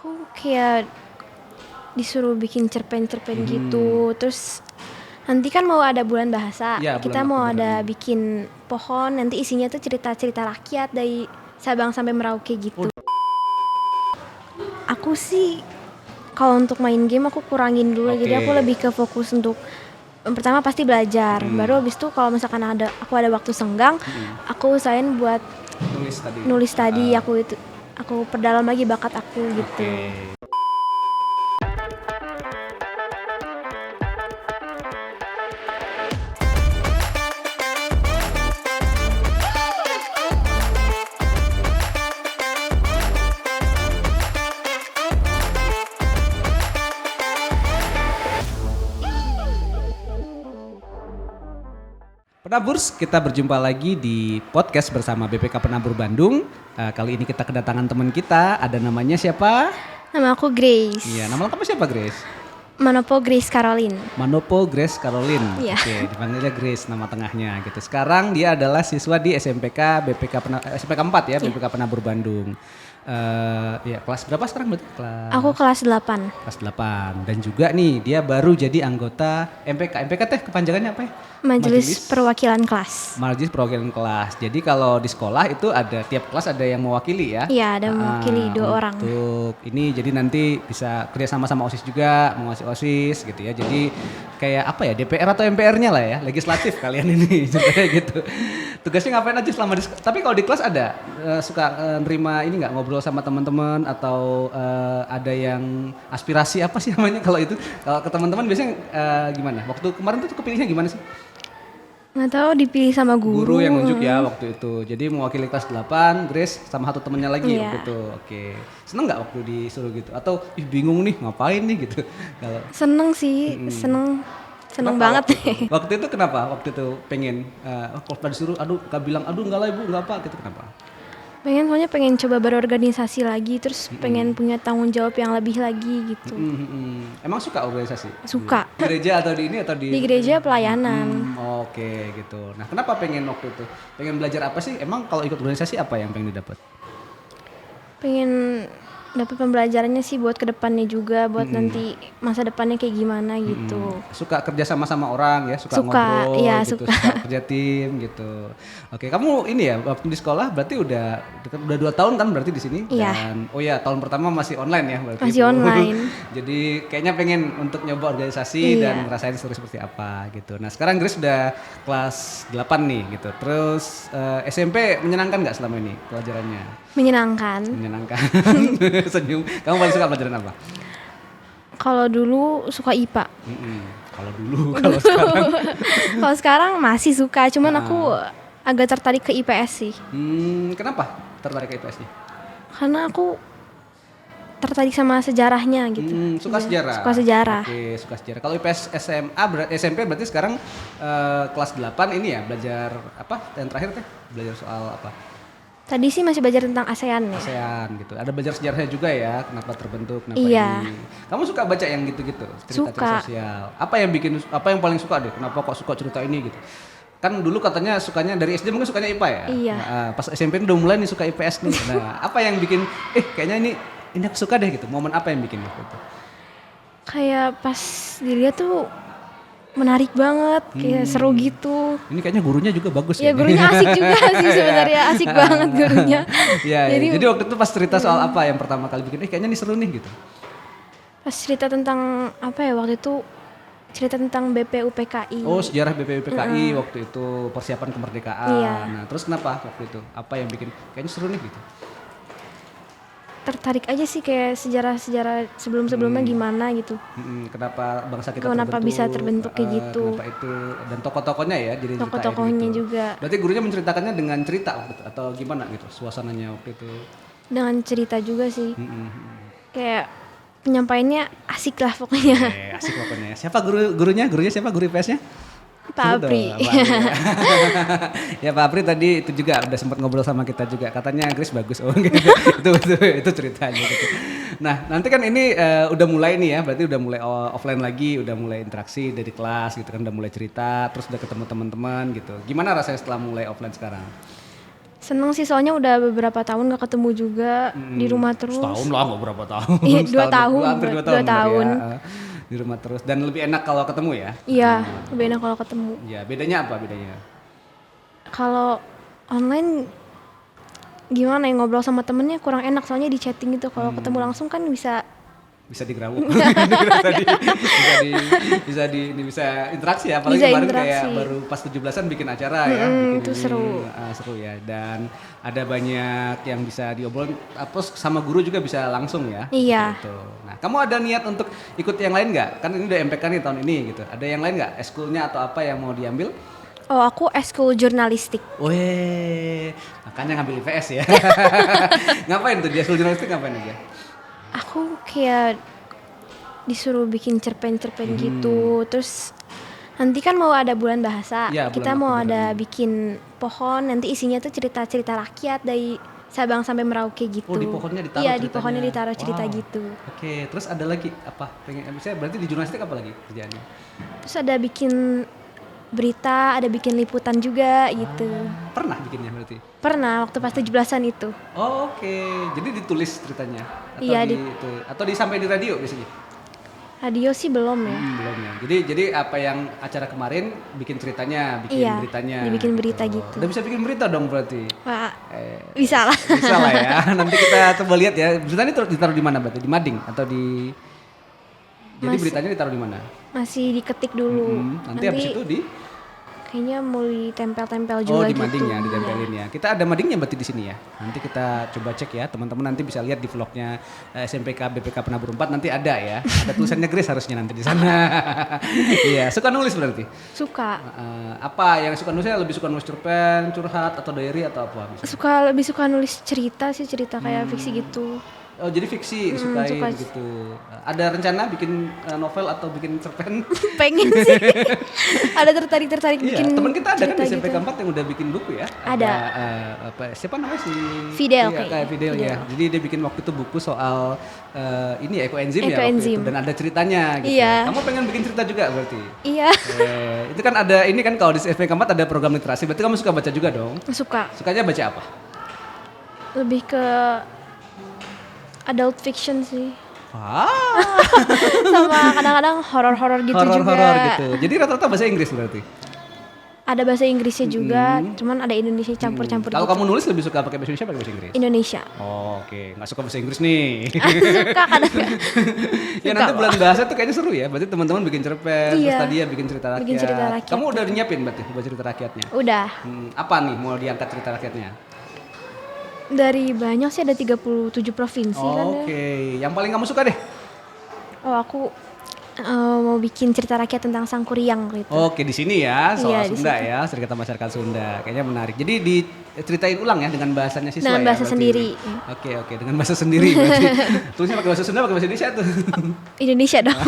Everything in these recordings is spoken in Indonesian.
Aku kayak disuruh bikin cerpen-cerpen gitu. Terus nanti kan mau ada bulan bahasa. Ya, Kita bulan mau Oktober ada ini. bikin pohon. Nanti isinya tuh cerita-cerita rakyat dari Sabang sampai Merauke gitu. Aku sih kalau untuk main game aku kurangin dulu. Jadi Oke. aku lebih ke fokus untuk yang pertama pasti belajar. Baru habis itu kalau misalkan aku ada waktu senggang, aku usahain buat Nulis tadi. nulis tadi. Aku perdalam lagi bakat aku gitu. Oke. Penaburs, kita berjumpa lagi di podcast bersama BPK Penabur Bandung. Kali ini kita kedatangan teman kita, ada namanya siapa? Nama aku Grace. Iya, nama lengkapnya siapa Grace? Manopo Grace Caroline. Manopo Grace Caroline. Iya. Oke, dipanggilnya Grace nama tengahnya gitu. Sekarang dia adalah siswa di SMPK SMPK 4 ya, BPK Penabur Bandung. Ya, kelas berapa sekarang berarti? Aku kelas 8. Kelas 8. Dan juga nih dia baru jadi anggota MPK. MPK teh kepanjangannya apa ya? Majelis Perwakilan Kelas. Majelis Perwakilan Kelas. Jadi kalau di sekolah itu ada tiap kelas ada yang mewakili ya? Iya, ada mewakili 2 orang. Untuk ini jadi nanti bisa kerja sama OSIS juga, mengawasi OSIS gitu ya. Jadi kayak apa ya, DPR atau MPR-nya lah ya, legislatif kalian ini kayak gitu. Tugasnya ngapain aja selama di tapi kalau di kelas ada suka nerima ini nggak, ngobrol sama teman-teman atau ada yang aspirasi apa sih namanya kalau itu? Kalau ke teman-teman biasanya gimana? Waktu kemarin tuh kepilihnya gimana sih? Nggak tahu dipilih sama guru. Yang nunjuk ya waktu itu. Jadi mewakili kelas 8, Grace sama satu temennya lagi Iya. waktu itu. Oke. Seneng nggak waktu disuruh gitu? Atau bingung nih ngapain nih gitu? Kalau Seneng sih, seneng kenapa banget. waktu itu kenapa? Waktu itu pengen kalau pada disuruh gak bilang aduh enggak lah ibu enggak apa gitu, kenapa? Soalnya pengen coba berorganisasi lagi, terus pengen punya tanggung jawab yang lebih lagi gitu. Emang suka organisasi? Suka. Di gereja atau di ini atau di Di gereja pelayanan. Oke gitu. Nah, kenapa pengen waktu itu? Pengen belajar apa sih? Emang kalau ikut organisasi apa yang pengen didapat? Pengen dapat pembelajarannya sih buat kedepannya juga, buat nanti masa depannya kayak gimana gitu. Suka kerja sama orang ya, suka ngobrol iya, gitu, suka. suka kerja tim gitu. Oke, kamu ini ya waktu di sekolah berarti udah 2 tahun kan berarti di sini? Iya. Dan tahun pertama masih online ya berarti. Masih online. Jadi kayaknya pengen untuk nyoba organisasi Iya. dan ngerasain seperti apa gitu. Nah, sekarang Grace sudah kelas 8 nih gitu. Terus SMP menyenangkan nggak selama ini pelajarannya? Menyenangkan. Menyenangkan. Senyum. Kamu paling suka pelajaran apa? Kalau dulu suka IPA. Kalau dulu, kalau sekarang. Kalau sekarang masih suka, cuman aku agak tertarik ke IPS sih. Kenapa tertarik ke IPS nih? Karena aku tertarik sama sejarahnya gitu. Suka sejarah. Suka sejarah. Oke, suka sejarah. Kalau IPS SMP berarti sekarang kelas 8 ini ya, belajar apa? Yang terakhir teh belajar soal apa? Tadi sih masih belajar tentang ASEAN ya. ASEAN gitu. Ada belajar sejarahnya juga ya, kenapa terbentuk, kenapa Iya. ini. Kamu suka baca yang gitu-gitu, cerita-cerita Suka. sosial. Apa yang paling suka deh? Kenapa kok suka cerita ini gitu? Kan dulu katanya sukanya dari SD mungkin sukanya IPA ya. Iya. Nah, pas SMP udah mulai nih suka IPS nih. Nah, apa yang bikin kayaknya ini aku suka deh gitu. Momen apa yang bikin waktu itu? Kayak pas dilihat tuh menarik banget, kayak seru gitu. Ini kayaknya gurunya juga bagus Ya ya. gurunya asik juga sih sebenarnya, asik banget gurunya. Iya, jadi waktu itu pas cerita soal apa yang pertama kali bikin, kayaknya ini seru nih gitu. Pas cerita tentang apa ya waktu itu, cerita tentang BPUPKI. Oh, sejarah BPUPKI waktu itu, persiapan kemerdekaan. Iya. Nah, terus kenapa waktu itu? Apa yang bikin kayaknya seru nih gitu? Tertarik aja sih kayak sejarah-sejarah sebelum-sebelumnya gimana gitu. Kenapa bangsa kita Kenapa bisa terbentuk kayak gitu. Kenapa itu, dan tokoh-tokohnya ya jadi Tokoh-tokohnya gitu. juga. Berarti gurunya menceritakannya dengan cerita waktu itu, atau gimana gitu suasananya waktu itu? Dengan cerita juga sih. Kayak penyampaiannya asik lah pokoknya. Asik pokoknya. Siapa gurunya? Gurunya siapa? Guru IPS-nya? Pak Apri. Ya Pak Apri tadi itu juga udah sempat ngobrol sama kita juga, katanya Grace bagus. Oh gitu. itu ceritanya gitu. Nah nanti kan ini udah mulai nih ya, berarti udah mulai offline lagi, udah mulai interaksi dari kelas gitu kan, udah mulai cerita, terus udah ketemu teman-teman gitu. Gimana rasanya setelah mulai offline sekarang? Seneng sih soalnya udah beberapa tahun gak ketemu juga di rumah terus. Setahun lah, nggak berapa tahun. Iya, 2 Setahun, tahun, hampir 2 dua tahun. Benar tahun. ya. Di rumah terus dan lebih enak kalau ketemu ya. Iya, lebih enak kalau ketemu. Ya, bedanya apa bedanya? Kalau online gimana ya, ngobrol sama temennya kurang enak soalnya di chatting gitu. Kalau ketemu langsung kan bisa Digerawuk. bisa interaksi ya, apalagi Bisa kemarin interaksi. kayak baru pas 17-an bikin acara ya, itu seru. seru ya, dan ada banyak yang bisa diobrolin, apa sama guru juga bisa langsung ya. Iya. Gitu. Nah, kamu ada niat untuk ikut yang lain nggak? Kan ini udah MPK nih tahun ini gitu. Ada yang lain nggak? Eskulnya atau apa yang mau diambil? Oh, aku eskul jurnalistik. Weh, makanya ngambil IPS ya. Ngapain tuh di eskul jurnalistik, ngapain aja? Aku kayak disuruh bikin cerpen-cerpen gitu. Terus nanti kan mau ada bulan bahasa. Ya, Kita bulan mau waktu ada bulan. bikin pohon, nanti isinya tuh cerita-cerita rakyat dari Sabang sampai Merauke gitu. Oh, di pohonnya ditaruh Iya, ceritanya. di pohonnya ditaruh cerita Wow. gitu. Oke, terus ada lagi apa? Misalnya berarti di jurnalistik apa lagi kerjaannya? Terus ada bikin berita, ada bikin liputan juga gitu. Pernah bikinnya berarti? Pernah waktu pas 17-an itu. Oh, oke. Jadi ditulis ceritanya atau Iya, atau disampaikan di radio biasanya? Radio sih belum ya. Belum ya. Jadi apa yang acara kemarin bikin ceritanya, bikin Iya, beritanya. dibikin berita gitu. Udah bisa bikin berita dong berarti. Wah, Eh, bisa lah. bisa lah ya. Nanti kita coba lihat ya. Beritanya ditaruh di mana berarti? Di mading atau di Jadi beritanya ditaruh di mana? Masih diketik dulu. Nanti habis itu kayaknya mau ditempel-tempel juga di gitu. mading ya, ditempelin ya. Kita ada madingnya berarti di sini ya. Nanti kita coba cek ya, teman-teman nanti bisa lihat di vlognya SMPK BPK Penabur 4 nanti ada ya. Ada tulisannya Grace harusnya nanti di sana. Iya, suka nulis berarti. Suka. Apa yang suka nulisnya, lebih suka nulis cerpen, curhat atau diary atau apa misalnya? Lebih suka nulis cerita sih, cerita kayak fiksi gitu. Oh, jadi fiksi disukain suka. gitu. Ada rencana bikin novel atau bikin cerpen? Pengen sih. Ada tertarik Iya, bikin teman kita ada kan di cerita SMPK gitu. 4 yang udah bikin buku ya. Ada. Siapa namanya sih? Fidel Iya, kayaknya. kayak Fidel ya. Jadi dia bikin waktu itu buku soal ini ya, ekoenzim ya waktu Ekoenzim. itu, dan ada ceritanya gitu. Iya. Kamu pengen bikin cerita juga berarti? Iya. Itu kan ada ini kan kalau di SMPK 4 ada program literasi, berarti kamu suka baca juga dong? Suka. Sukanya baca apa? Lebih ke adult fiction sih. Sama kadang-kadang horor-horor gitu juga. Horor-horor gitu. Jadi rata-rata bahasa Inggris berarti? Ada bahasa Inggrisnya juga, cuman ada Indonesia campur-campur Kalau gitu. kamu nulis lebih suka pakai bahasa Indonesia pakai bahasa Inggris? Indonesia. Oh, oke. Nggak suka bahasa Inggris nih. Suka kadang. Ya nanti bulan bahasa tuh kayaknya seru ya. Berarti teman-teman bikin cerpen, terus Iya. tadi ya bikin cerita rakyat. Bikin cerita rakyat Kamu udah nyiapin berarti buat cerita rakyatnya? Udah. Apa nih mau diangkat cerita rakyatnya? Dari banyak sih, ada 37 provinsi kan ya. Oke. Yang paling kamu suka deh? Oh, aku mau bikin cerita rakyat tentang Sangkuriang gitu. Oke, di sini ya, soal Iya, di Sunda situ. ya, Serikatan Masyarakat Sunda. Kayaknya menarik. Jadi diceritain ulang ya dengan bahasanya siswa Dengan ya? bahasa berarti? sendiri. Oke, dengan bahasa sendiri berarti. Tulisnya pakai bahasa Sunda, pakai bahasa Indonesia tuh. Indonesia dong.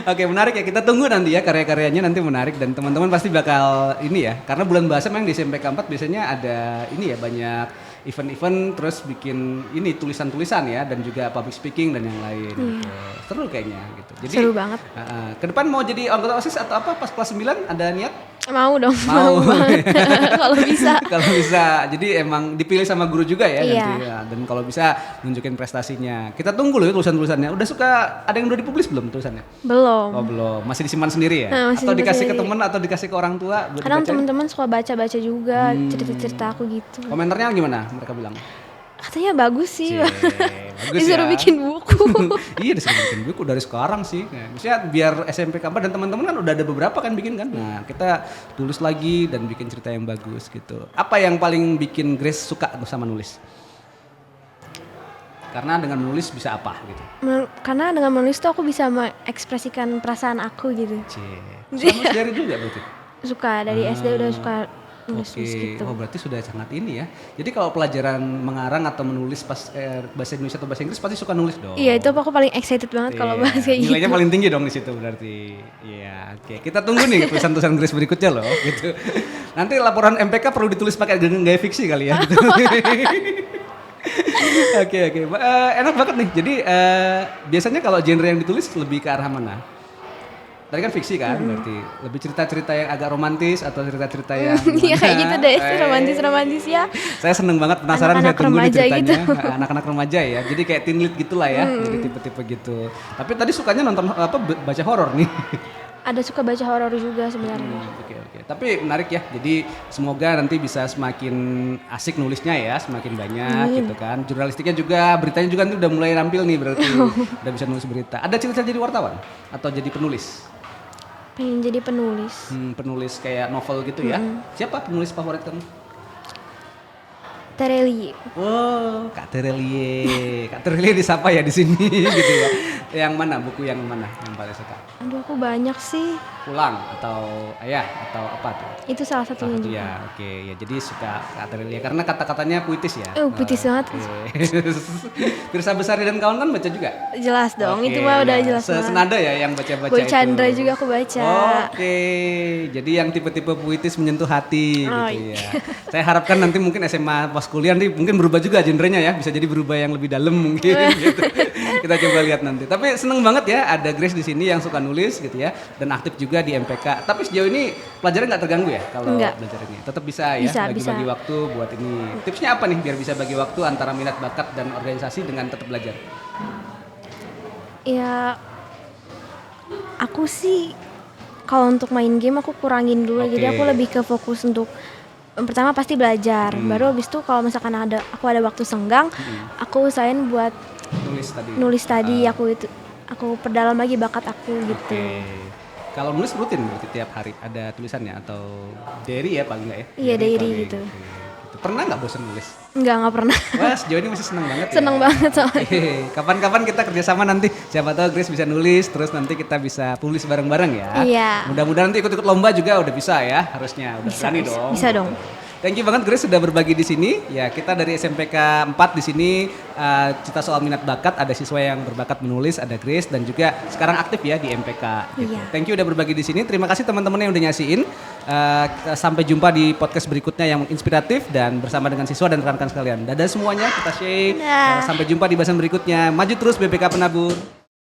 Oke, menarik ya. Kita tunggu nanti ya karya-karyanya, nanti menarik dan teman-teman pasti bakal ini ya. Karena bulan bahasa memang di SMPK 4 biasanya ada ini ya, banyak event-event, terus bikin ini tulisan-tulisan ya, dan juga public speaking dan yang lain. Gitu. Seru kayaknya gitu. Jadi Seru banget. ke depan mau jadi anggota OSIS atau apa pas kelas 9 ada niat? Mau dong, Mau. mau banget. Kalau bisa. Kalau bisa. Jadi emang dipilih sama guru juga ya Iya. nanti ya. Dan kalau bisa nunjukin prestasinya. Kita tunggu loh ya tulisan-tulisannya. Udah suka, ada yang udah dipublis belum tulisannya? Belum. Oh belum, masih disimpan sendiri ya? Masih Atau simpan dikasih ke sendiri. temen atau dikasih ke orang tua? buat Kadang dibacain? teman-teman suka baca-baca juga cerita-cerita aku gitu. Komentarnya gimana mereka bilang? Katanya bagus sih. Bagus Disuruh ya. bikin buku. Iya disuruh bikin buku dari sekarang sih. Nah, misalnya biar SMP kampar dan teman-teman kan udah ada beberapa kan bikin kan. Nah kita tulis lagi dan bikin cerita yang bagus gitu. Apa yang paling bikin Grace suka sama nulis? Karena dengan menulis bisa apa gitu? Karena dengan menulis tuh aku bisa mengekspresikan perasaan aku gitu. Sama dari juga berarti? Suka, dari SD udah suka nulis gitu. Oh berarti sudah sangat ini ya. Jadi kalau pelajaran mengarang atau menulis pas bahasa Indonesia atau bahasa Inggris pasti suka nulis dong. Iya, itu aku paling excited banget kalau bahas kayak gitu. Nilainya paling tinggi dong di situ berarti. Iya, oke. Kita tunggu nih tulisan-tulisan Grace berikutnya loh gitu. Nanti laporan MPK perlu ditulis pakai gaya fiksi kali ya gitu. Oke. Enak banget nih. Jadi biasanya kalau genre yang ditulis lebih ke arah mana? Tadi kan fiksi kan, berarti lebih cerita-cerita yang agak romantis atau cerita-cerita yang Iya kayak gitu deh, romantis ya. Saya seneng banget, penasaran, Anak-anak saya tunggu nih remaja ceritanya. gitu. Anak-anak remaja ya, jadi kayak teen lit gitulah ya, jadi tipe-tipe gitu. Tapi tadi sukanya nonton apa, baca horor nih. Ada suka baca horor juga sebenarnya. Oke. Tapi menarik ya. Jadi semoga nanti bisa semakin asik nulisnya ya, semakin banyak gitu kan. Jurnalistiknya juga, beritanya juga nanti udah mulai nampil nih berarti. Udah bisa nulis berita. Ada cita-cita jadi wartawan atau jadi penulis? Pengen jadi penulis. Penulis kayak novel gitu ya. Siapa penulis favorit kamu? Terelie. Oh, Kak Terelie. Kak Terelie disapa ya di sini gitu ya. Yang mana buku yang mana yang paling suka? Aduh aku banyak sih. Pulang atau ayah atau apa tuh? Itu salah satunya juga. Ya, oke. Ya jadi suka Kak Terelie karena kata-katanya puitis ya. Puitis banget. Firsa Besari dan kawan kan baca juga? Jelas dong, Oke, itu mah udah ya. jelas banget. Senada ya yang baca-baca Boy itu. Chandra juga aku baca. Oke, jadi yang tipe-tipe puitis menyentuh hati Oh, gitu ya. Saya harapkan nanti mungkin SMA pas kuliah nih mungkin berubah juga genrenya ya, bisa jadi berubah yang lebih dalam mungkin gitu. Kita coba lihat nanti. Tapi seneng banget ya ada Grace di sini yang suka nulis gitu ya dan aktif juga di MPK. Tapi sejauh ini pelajaran nggak terganggu ya kalau belajar ini? Tetap bisa ya bagi-bagi waktu buat ini. Tipsnya apa nih biar bisa bagi waktu antara minat bakat dan organisasi dengan tetap belajar? Ya aku sih kalau untuk main game aku kurangin dulu, jadi aku lebih ke fokus untuk pertama pasti belajar, baru habis itu kalau misalkan aku ada waktu senggang, aku usahain buat nulis tadi. Aku perdalam lagi bakat aku gitu. Kalau nulis rutin berarti tiap hari ada tulisannya atau diary ya paling nggak ya? Iya diary gitu. Pernah nggak bosan nulis? Nggak pernah. Wah sejauh ini masih seneng banget. Seneng banget soalnya. Kapan-kapan kita kerjasama nanti, siapa tahu Grace bisa nulis, terus nanti kita bisa tulis bareng-bareng ya. Iya. Mudah-mudahan nanti ikut-ikut lomba juga udah bisa ya, harusnya udah berani dong. Bisa dong. Thank you banget Grace sudah berbagi di sini. Ya kita dari SMPK 4 di sini cerita soal minat bakat, ada siswa yang berbakat menulis, ada Grace dan juga sekarang aktif ya di MPK. Gitu. Iya. Thank you udah berbagi di sini. Terima kasih teman-teman yang udah nyasiin. Sampai jumpa di podcast berikutnya yang inspiratif dan bersama dengan siswa dan rekan-rekan sekalian. Dadah semuanya, kita share. Sampai jumpa di bahasan berikutnya. Maju terus BPK Penabur.